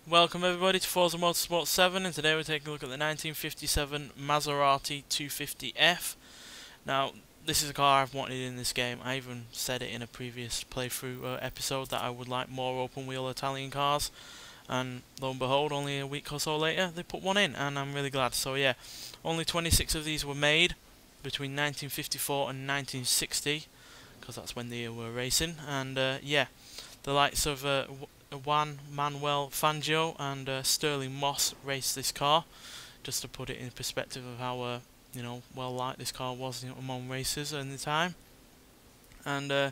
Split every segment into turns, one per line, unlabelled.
Welcome everybody to Forza Motorsport 7, and today we're taking a look at the 1957 Maserati 250F. Now, this is a car I've wanted in this game. I even said it in a previous playthrough episode that I would like more open wheel Italian cars, and lo and behold, only a week or so later they put one in, and I'm really glad. So yeah, only 26 of these were made between 1954 and 1960, because that's when they were racing, and yeah, the likes of Juan Manuel Fangio and Sterling Moss raced this car, just to put it in perspective of how well liked this car was among racers in the time. And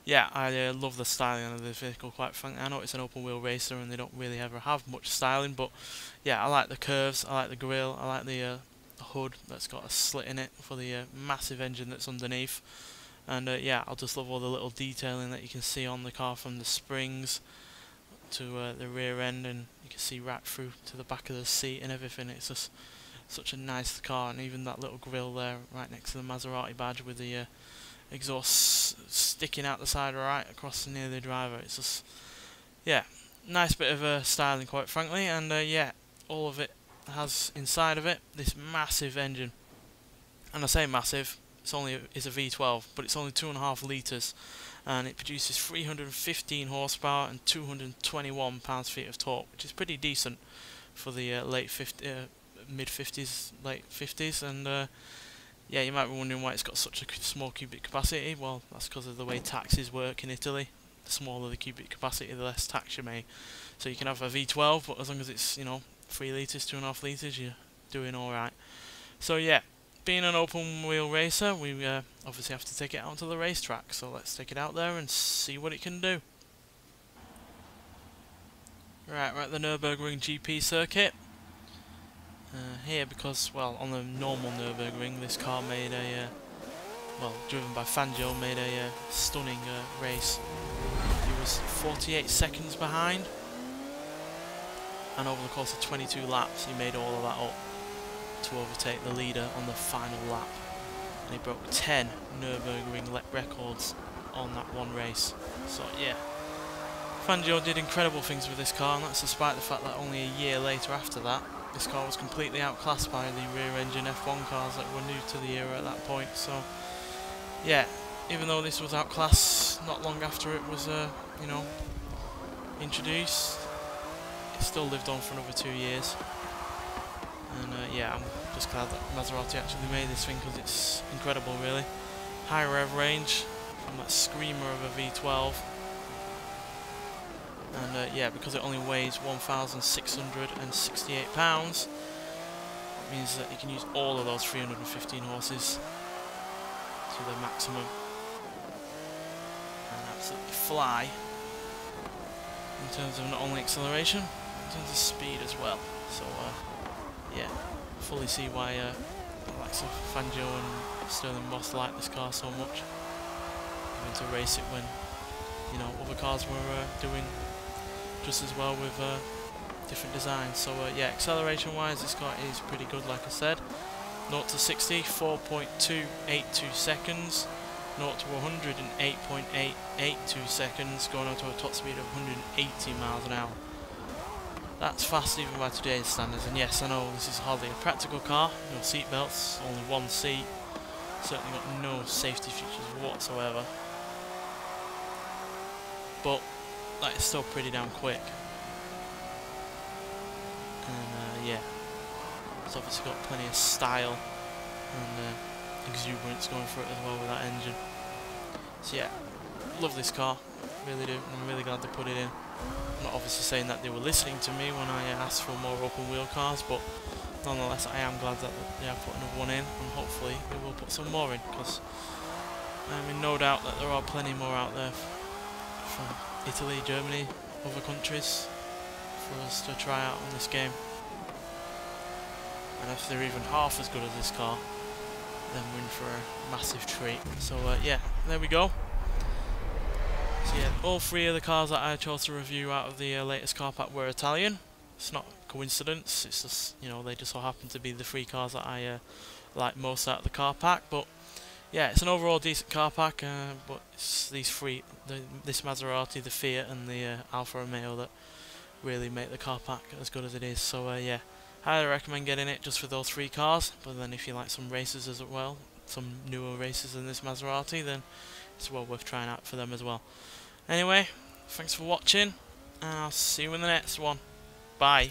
yeah, I love the styling of this vehicle, quite frankly. I know it's an open wheel racer and they don't really ever have much styling, but yeah, I like the curves, I like the grille, I like the hood that's got a slit in it for the massive engine that's underneath. And yeah, I just love all the little detailing that you can see on the car, from the springs to the rear end, and you can see right through to the back of the seat and everything. It's just such a nice car, and even that little grille there right next to the Maserati badge with the exhaust sticking out the side right across near the driver. It's just, yeah, nice bit of styling, quite frankly. And yeah, all of it has inside of it this massive engine, and I say massive, it's a V12, but it's only 2.5 litres, and it produces 315 horsepower and 221 pounds-feet of torque, which is pretty decent for the mid-50s, late 50s. And yeah, you might be wondering why it's got such a small cubic capacity. Well, that's because of the way taxes work in Italy. The smaller the cubic capacity, the less tax you pay. So you can have a V12, but as long as it's 3 litres, 2.5 litres, you're doing alright. So yeah, being an open wheel racer, we obviously have to take it out onto the racetrack, so let's take it out there and see what it can do. Right, we're at the Nürburgring GP circuit. Here, because, well, on the normal Nürburgring, this car made a, driven by Fangio, made a stunning race. He was 48 seconds behind, and over the course of 22 laps, he made all of that up to overtake the leader on the final lap, and he broke 10 Nürburgring records on that one race. So yeah, Fangio did incredible things with this car, and that's despite the fact that only a year later after that, this car was completely outclassed by the rear-engine F1 cars that were new to the era at that point. So yeah, even though this was outclassed not long after it was introduced, it still lived on for another 2 years. And yeah, I'm just glad that Maserati actually made this thing, because it's incredible, really. High rev range from that screamer of a V12. And yeah, because it only weighs 1,668 pounds, it means that you can use all of those 315 horses to the maximum and absolutely fly in terms of not only acceleration, but in terms of speed as well. So yeah, fully see why the likes of Fangio and Sterling Moss like this car so much, even to race it when other cars were doing just as well with different designs. So yeah, acceleration wise, this car is pretty good, like I said. 0 to 60, 4.282 seconds. 0 to 100 in 8.882 seconds, going on to a top speed of 180 miles an hour. That's fast even by today's standards, and yes, I know this is hardly a practical car. No seat belts, only one seat. Certainly got no safety features whatsoever. But that is still pretty damn quick. And yeah, it's obviously got plenty of style and exuberance going for it as well with that engine. So yeah, love this car, really do, and I'm really glad they put it in. I'm not obviously saying that they were listening to me when I asked for more open wheel cars, but nonetheless I am glad that they have put another one in, and hopefully they will put some more in, because I'm in no doubt that there are plenty more out there from Italy, Germany, other countries for us to try out on this game. And if they're even half as good as this car, then we're in for a massive treat. So yeah, there we go. So yeah, all 3 of the cars that I chose to review out of the latest car pack were Italian. It's not a coincidence, it's just, they just so happen to be the 3 cars that I like most out of the car pack. But yeah, it's an overall decent car pack, but it's these 3, this Maserati, the Fiat and the Alfa Romeo, that really make the car pack as good as it is. So yeah, highly recommend getting it just for those 3 cars. But then if you like some races as well, some newer races in this Maserati, then it's well worth trying out for them as well. Anyway, thanks for watching, and I'll see you in the next one. Bye.